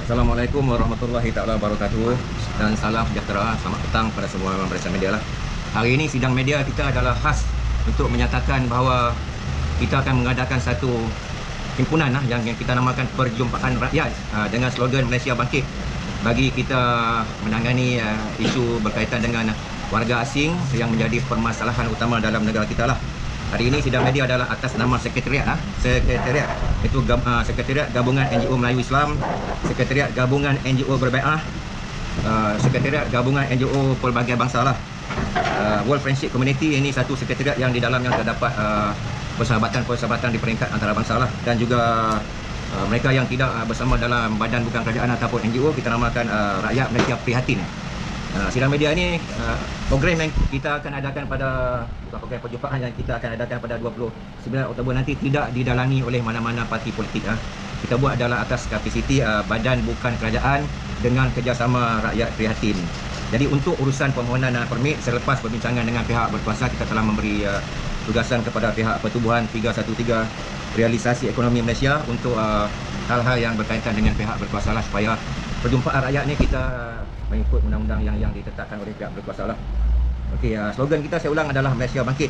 Assalamualaikum warahmatullahi taala wabarakatuh dan salam sejahtera. Selamat petang pada semua pemirsa media lah. Hari ini sidang media kita adalah khas untuk menyatakan bahawa kita akan mengadakan satu himpunan yang kita namakan Perjumpaan Rakyat dengan slogan Malaysia Bangkit, bagi kita menangani isu berkaitan dengan warga asing yang menjadi permasalahan utama dalam negara kita lah. Hari ini sidang media adalah atas nama sekretariat itu Sekretariat Gabungan NGO Melayu Islam, Sekretariat Gabungan NGO Berbai'ah, Sekretariat Gabungan NGO Pelbagai Bangsa lah. World Friendship Community ini satu sekretariat yang di dalamnya terdapat persahabatan di peringkat antarabangsa lah, dan juga mereka yang tidak bersama dalam badan bukan kerajaan ataupun NGO kita namakan Rakyat Malaysia Prihatin. Sidang media ini program yang kita akan adakan pada program perjumpaan yang kita akan adakan pada 29 Oktober nanti tidak didalangi oleh mana-mana parti politik. Kita buat adalah atas kapasiti badan bukan kerajaan dengan kerjasama Rakyat Prihatin. Jadi untuk urusan permohonan permit selepas perbincangan dengan pihak berkuasa, kita telah memberi tugasan kepada pihak Pertubuhan 313 Realisasi Ekonomi Malaysia untuk hal-hal yang berkaitan dengan pihak berkuasa lah, supaya perjumpaan rakyat ni kita mengikut undang-undang yang ditetapkan oleh pihak berkuasa lah. Okey, slogan kita saya ulang adalah Malaysia Bangkit,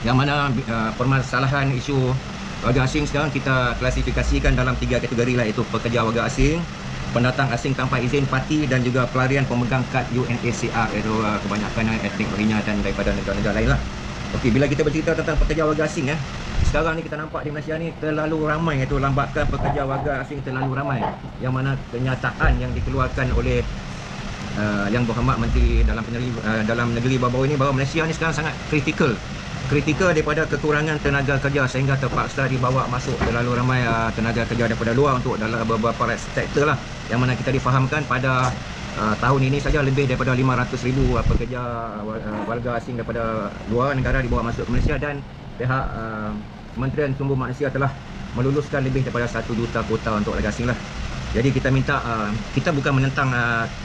yang mana permasalahan isu warga asing sekarang kita klasifikasikan dalam 3 kategori lah, iaitu pekerja warga asing, pendatang asing tanpa izin parti, dan juga pelarian pemegang kad UNHCR, iaitu kebanyakan etnik Rohingya dan daripada negara-negara lain lah. Okey, bila kita bercerita tentang pekerja warga asing sekarang ni kita nampak di Malaysia ni terlalu ramai, iaitu lambakan pekerja warga asing terlalu ramai, yang mana kenyataan yang dikeluarkan oleh Yang Berhormat Menteri Dalam Negeri baru-baru ini, bahawa Malaysia ni sekarang sangat kritikal daripada kekurangan tenaga kerja, sehingga terpaksa dibawa masuk terlalu ramai tenaga kerja daripada luar untuk dalam beberapa sektor lah, yang mana kita difahamkan pada tahun ini saja lebih daripada 500,000 pekerja warga asing daripada luar negara dibawa masuk ke Malaysia, dan pihak Kementerian Sumber Manusia telah meluluskan lebih daripada 1 juta kuota untuk warga asing lah. Jadi kita minta, kita bukan menentang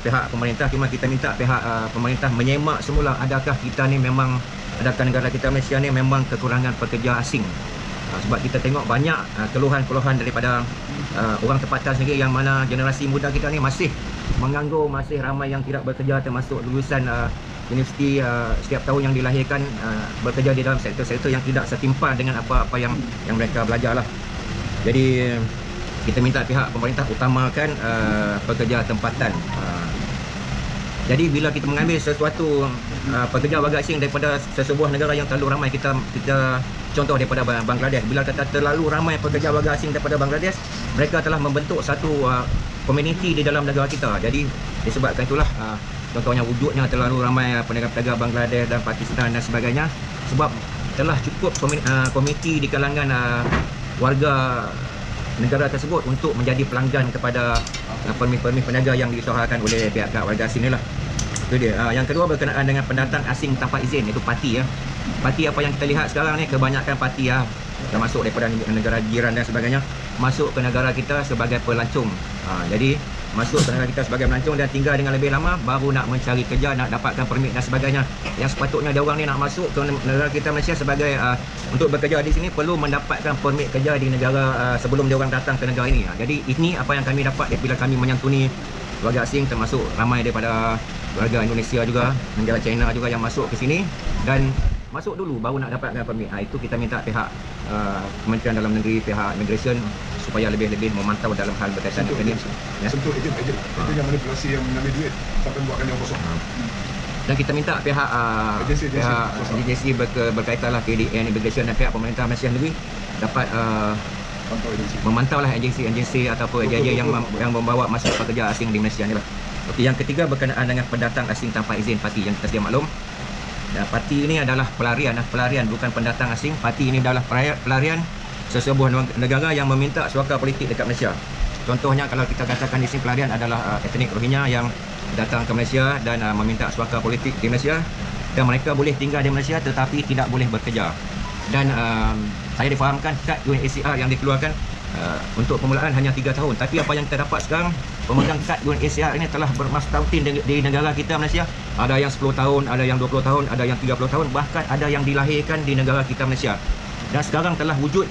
pihak pemerintah, cuma kita minta pihak pemerintah menyemak semula, adakah kita ni memang, adakah negara kita Malaysia ni memang kekurangan pekerja asing. Sebab kita tengok banyak keluhan-keluhan daripada orang tempatan sendiri, yang mana generasi muda kita ni masih menganggur, masih ramai yang tidak bekerja, termasuk lulusan universiti setiap tahun yang dilahirkan bekerja di dalam sektor-sektor yang tidak setimpal dengan apa-apa yang mereka belajar lah. Jadi kita minta pihak pemerintah utamakan pekerja tempatan. Jadi bila kita mengambil sesuatu pekerja warga asing daripada sesebuah negara yang terlalu ramai, kita contoh daripada Bangladesh, bila kata terlalu ramai pekerja warga asing daripada Bangladesh, mereka telah membentuk satu komuniti di dalam negara kita. Jadi disebabkan itulah contohnya wujudnya terlalu ramai peniaga-peniaga Bangladesh dan Pakistan dan sebagainya, sebab telah cukup komiti di kalangan warga negara tersebut untuk menjadi pelanggan kepada permit-permit peniaga yang diusahakan oleh pihak warga asing ni lah. Itu dia. Yang kedua berkenaan dengan pendatang asing tanpa izin, iaitu parti. Parti apa yang kita lihat sekarang ni, kebanyakan parti termasuk daripada negara jiran dan sebagainya, masuk ke negara kita sebagai pelancong. Jadi masuk ke negara kita sebagai pelancong dan tinggal dengan lebih lama, baru nak mencari kerja, nak dapatkan permit dan sebagainya. Yang sepatutnya dia orang ni nak masuk ke negara kita Malaysia sebagai untuk bekerja di sini, perlu mendapatkan permit kerja di negara sebelum dia orang datang ke negara ini. Jadi ini apa yang kami dapat bila kami menyantuni warga asing, termasuk ramai daripada warga Indonesia juga, negara China juga yang masuk ke sini, dan masuk dulu baru nak dapatkan permit. Itu kita minta pihak Kementerian Dalam Negeri, pihak Immigration, supaya lebih-lebih memantau dalam hal berkaitan dengan ini. Sentuh ejen yang manipulasi, yang mengambil duit sampai buatkan yang kosong. Dan kita minta pihak agensi berkaitan lah, KDN, Immigration dan pihak pemerintah Malaysia sendiri dapat memantau lah agensi ataupun agensi yang membawa masuk pekerja asing di Malaysia ni lah. Okey, yang ketiga berkenaan dengan pendatang asing tanpa izin parti, yang kita sedia maklum. Parti ini adalah pelarian, bukan pendatang asing. Parti ini adalah pelarian sesebuah negara yang meminta suaka politik dekat Malaysia. Contohnya kalau kita katakan di sini pelarian adalah etnik Rohingya yang datang ke Malaysia dan meminta suaka politik di Malaysia, dan mereka boleh tinggal di Malaysia tetapi tidak boleh bekerja. Dan saya difahamkan kad UNHCR yang dikeluarkan untuk permulaan hanya 3 tahun. Tapi apa yang kita dapat sekarang, pemegang kad UNHCR ini telah bermastautin di negara kita Malaysia. Ada yang 10 tahun, ada yang 20 tahun, ada yang 30 tahun, bahkan ada yang dilahirkan di negara kita Malaysia. Dan sekarang telah wujud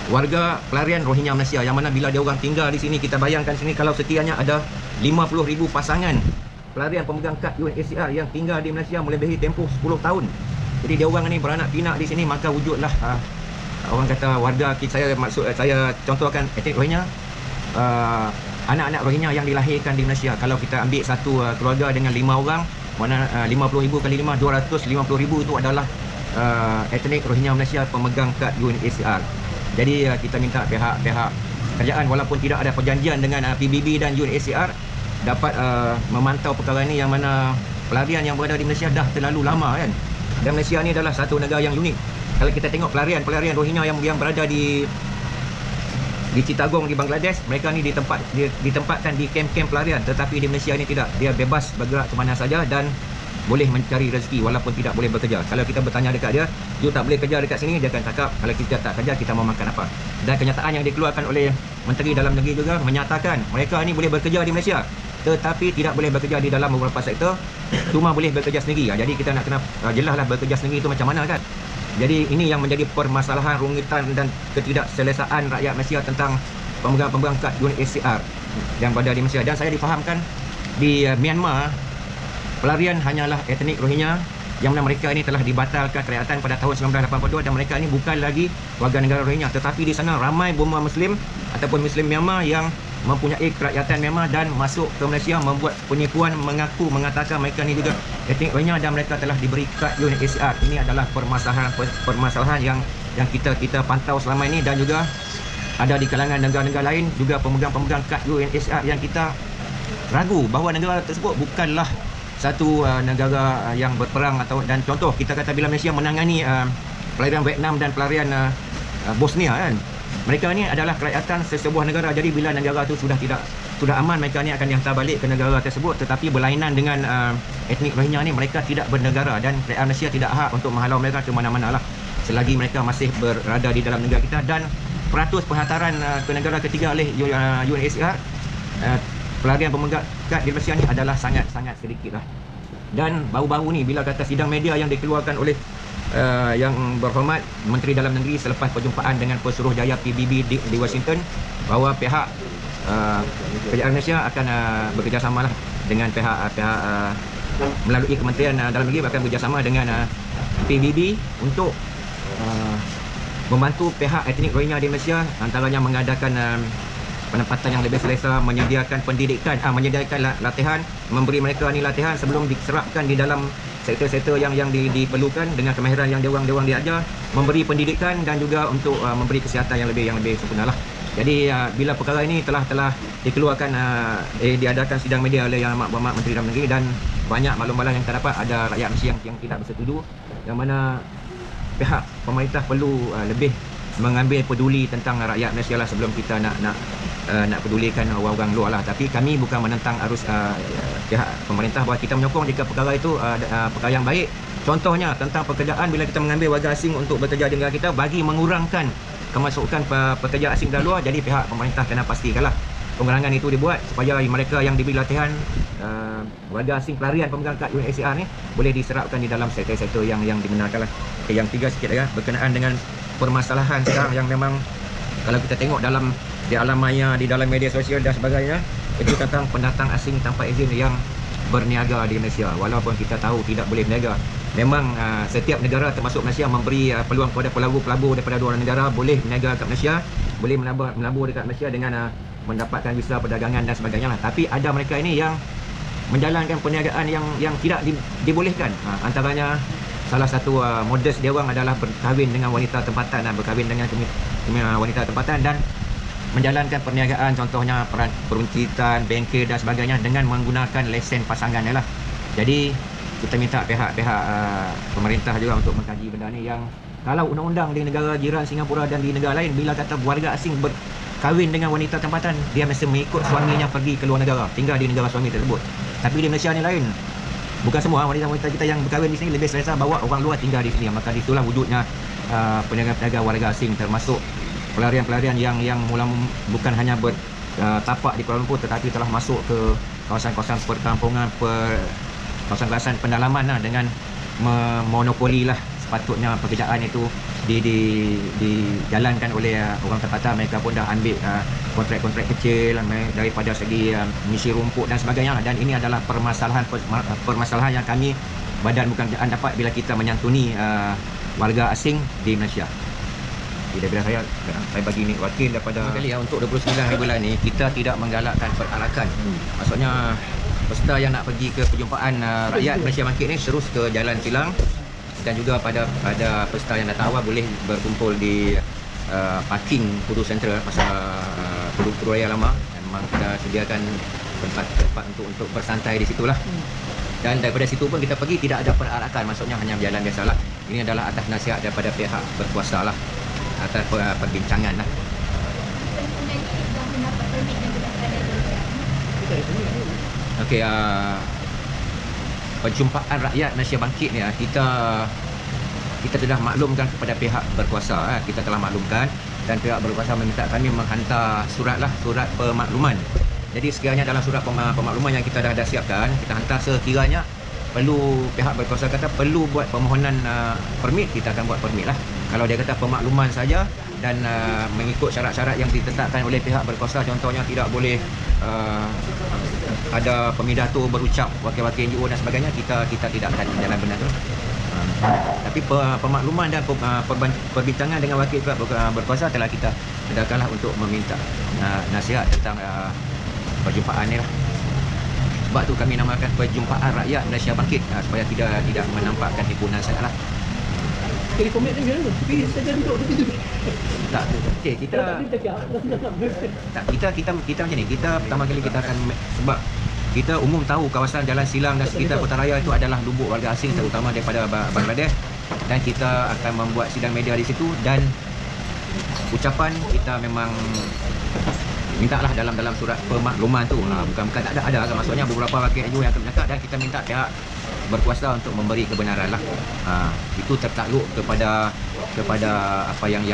warga pelarian Rohingya Malaysia, yang mana bila dia orang tinggal di sini, kita bayangkan sini kalau sekiranya ada 50,000 pasangan pelarian pemegang kad UNHCR yang tinggal di Malaysia melebihi tempoh 10 tahun. Jadi dia orang ni beranak pinak di sini, maka wujudlah orang kata warga saya contohkan etnik Rohingya, anak-anak Rohingya yang dilahirkan di Malaysia. Kalau kita ambil satu keluarga dengan 5 orang, mana 50,000 kali 5, 250,000 itu adalah etnik Rohingya Malaysia pemegang kad UNHCR. Jadi kita minta pihak-pihak kerajaan, walaupun tidak ada perjanjian dengan PBB dan UNHCR, dapat memantau perkara ini, yang mana pelarian yang berada di Malaysia dah terlalu lama kan. Dan Malaysia ni adalah satu negara yang unik. Kalau kita tengok pelarian Rohingya yang berada di Chittagong di Bangladesh, mereka ni ditempatkan di kem-kem pelarian, tetapi di Malaysia ni tidak. Dia bebas bergerak ke mana saja dan boleh mencari rezeki walaupun tidak boleh bekerja. Kalau kita bertanya dekat dia, you tak boleh kerja dekat sini, dia akan cakap kalau kita tak kerja kita mau makan apa. Dan kenyataan yang dikeluarkan oleh Menteri Dalam Negeri juga menyatakan mereka ni boleh bekerja di Malaysia, tetapi tidak boleh bekerja di dalam beberapa sektor, cuma boleh bekerja sendiri. Jadi kita nak kena jelaslah bekerja sendiri itu macam mana kan. Jadi ini yang menjadi permasalahan rungutan dan ketidakselesaan rakyat Malaysia tentang pemegang-pemegang kad UNHCR yang berada di Malaysia. Dan saya difahamkan di Myanmar, pelarian hanyalah etnik Rohingya, yang mana mereka ini telah dibatalkan kerajaan pada tahun 1982 dan mereka ini bukan lagi warga negara Rohingya, tetapi di sana ramai Burma Muslim ataupun Muslim Myanmar yang mempunyai kerakyatan Myanmar dan masuk ke Malaysia membuat penipuan, mengatakan mereka ini juga etnik Rohingya dan mereka telah diberi kad UNHCR. Ini adalah permasalahan yang kita pantau selama ini, dan juga ada di kalangan negara-negara lain juga pemegang-pemegang kad UNHCR yang kita ragu bahawa negara tersebut bukanlah satu negara yang berperang dan contoh kita kata bila Malaysia menangani pelarian Vietnam dan pelarian Bosnia kan, mereka ni adalah kerakyatan sesebuah negara. Jadi bila negara itu sudah aman, mereka ni akan dihantar balik ke negara tersebut. Tetapi berlainan dengan etnik Rohingya ni, mereka tidak bernegara dan kerajaan Malaysia tidak hak untuk menghalau mereka ke mana-mana lah selagi mereka masih berada di dalam negara kita. Dan peratus penghantaran ke negara ketiga oleh UNHCR pelarian pemegang kad di Malaysia ni adalah sangat-sangat sedikit lah. Dan baru-baru ni bila kata sidang media yang dikeluarkan oleh yang berhormat Menteri Dalam Negeri selepas perjumpaan dengan Pesuruhjaya PBB di Washington, bahawa pihak kerajaan Malaysia akan bekerjasama lah dengan pihak melalui Kementerian Dalam Negeri akan bekerjasama dengan PBB untuk membantu pihak etnik Rohingya di Malaysia, antaranya mengadakan penempatan yang lebih selesa, menyediakan pendidikan, menyediakan latihan, memberi mereka ni latihan sebelum diserapkan di dalam sektor-sektor yang diperlukan dengan kemahiran yang diorang diajar, memberi pendidikan dan juga untuk memberi kesihatan yang lebih sempurna lah. Jadi bila perkara ini telah dikeluarkan, diadakan sidang media oleh Yang Amat Berhormat Menteri Dalam Negeri, dan banyak maklum-maklum yang terdapat ada rakyat Malaysia yang tidak bersetuju, yang mana pihak pemerintah perlu lebih mengambil peduli tentang rakyat Malaysia lah sebelum kita nak pedulikan orang luar lah. Tapi kami bukan menentang arus pihak pemerintah, bahawa kita menyokong jika perkara itu perkara yang baik. Contohnya tentang pekerjaan, bila kita mengambil warga asing untuk bekerja di negara kita bagi mengurangkan kemasukan pekerja asing dari luar, jadi pihak pemerintah kena pastikanlah pengurangan itu dibuat supaya mereka yang diberi latihan warga asing pelarian pemegang kad UNHCR ni boleh diserapkan di dalam sektor-sektor yang dibenarkan lah. Okay, yang tiga sikit lagi berkenaan dengan permasalahan sekarang yang memang kalau kita tengok di alam maya, di dalam media sosial dan sebagainya, itu tentang pendatang asing tanpa izin yang berniaga di Malaysia. Walaupun kita tahu tidak boleh berniaga, memang setiap negara termasuk Malaysia memberi peluang kepada pelabur-pelabur daripada dua negara boleh berniaga kat Malaysia, boleh melabur dekat Malaysia dengan mendapatkan visa perdagangan dan sebagainya lah. Tapi ada mereka ini yang menjalankan perniagaan yang tidak dibolehkan. Antaranya salah satu modus dia orang adalah berkahwin dengan wanita tempatan, berkahwin dengan wanita tempatan dan menjalankan perniagaan, contohnya peruncitan, bengkel dan sebagainya dengan menggunakan lesen pasangan lah. Jadi kita minta pihak-pihak pemerintah juga untuk mengkaji benda ni, yang kalau undang-undang di negara jiran Singapura dan di negara lain, bila kata warga asing berkahwin dengan wanita tempatan, dia mesti mengikut suaminya pergi ke luar negara, tinggal di negara suami tersebut. Tapi di Malaysia ni lain. Bukan semua wanita-wanita kita yang berkahwin di sini lebih selesa bawa orang luar tinggal di sini. Maka itulah wujudnya peniaga-peniaga warga asing, termasuk pelarian-pelarian yang mula bukan hanya bertapak di Kuala Lumpur, tetapi telah masuk ke kawasan-kawasan perkampungan, kawasan-kawasan pendalaman dengan memonopoli lah sepatutnya pekerjaan itu dijalankan oleh orang tempatan. Mereka pun dah ambil kontrak-kontrak kecil daripada segi misi rumput dan sebagainya. Dan ini adalah permasalahan yang kami Badan Bukan Kerajaan dapat bila kita menyantuni warga asing di Malaysia. Daripada saya bagi ni wakil daripada kali untuk 29 hari bulan ni kita tidak menggalakkan perarakan. Maksudnya peserta yang nak pergi ke perjumpaan rakyat Malaysia Bangkit ni terus ke Jalan Silang, dan juga pada peserta yang datang awal boleh berkumpul di parking Pudu Central pasal Pudu Raya Lama, dan memang kita sediakan tempat untuk bersantai di situlah. Dan daripada situ pun kita pergi tidak ada perarakan, maksudnya hanya berjalan biasalah. Ini adalah atas nasihat daripada pihak berkuasa lah, atas perbincangan lah. Okey, perjumpaan rakyat Malaysia Bangkit ni kita telah maklumkan kepada pihak berkuasa. Kita telah maklumkan dan pihak berkuasa meminta kami menghantar surat pemakluman. Jadi sekiranya dalam surat pemakluman yang kita dah siapkan, kita hantar sekiranya perlu, pihak berkuasa kata perlu buat permohonan permit, kita akan buat permit lah. Kalau dia kata pemakluman saja dan mengikut syarat-syarat yang ditetapkan oleh pihak berkuasa, contohnya tidak boleh ada pemidato berucap wakil-wakil NGO dan sebagainya, kita tidak akan jalan benda tu. Tapi pemakluman dan perbincangan dengan wakil pihak berkuasa telah kita adakanlah untuk meminta nasihat tentang perjumpaan ni lah. Sebab tu kami namakan perjumpaan rakyat Malaysia Bangkit, supaya tidak menampakkan himpunan saya lah. Jadi komen dia macam mana? Tapi saya duduk begitu. Tak, okey, kita macam ni. Kita pertama kali kita akan, sebab kita umum tahu kawasan Jalan Silang dan sekitar Kota Raya itu adalah lubuk warga asing, terutama daripada Bangladesh, dan kita akan membuat sidang media di situ. Dan ucapan kita memang mintalah dalam surat pemakluman tu, bukan tak ada maksudnya beberapa wakil NGO yang akan bercakap, dan kita minta pihak berkuasa untuk memberi kebenaran lah. Itu tertakluk kepada apa yang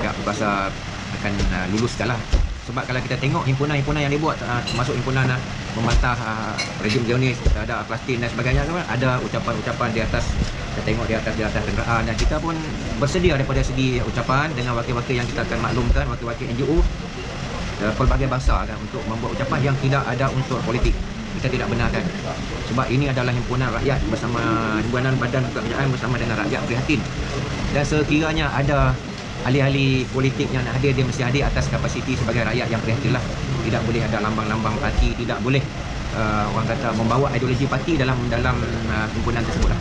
pihak berkuasa akan luluskan lah. Sebab kalau kita tengok himpunan-himpunan yang dibuat, termasuk himpunan membantah rejim Zionis terhadap Palestin dan sebagainya, ada ucapan-ucapan di atas, kita tengok di atas kenderaan, dan kita pun bersedia daripada segi ucapan dengan wakil-wakil yang kita akan maklumkan, wakil-wakil NGO pelbagai bangsa kan, untuk membuat ucapan yang tidak ada unsur politik. Kita tidak benarkan, sebab ini adalah himpunan rakyat bersama himpunan Badan Bukan Kerajaan bersama dengan rakyat prihatin. Dan sekiranya ada ahli-ahli politik yang nak hadir, dia mesti hadir atas kapasiti sebagai rakyat yang prihatin lah. Tidak boleh ada lambang-lambang parti, tidak boleh orang kata membawa ideologi parti dalam himpunan tersebut lah.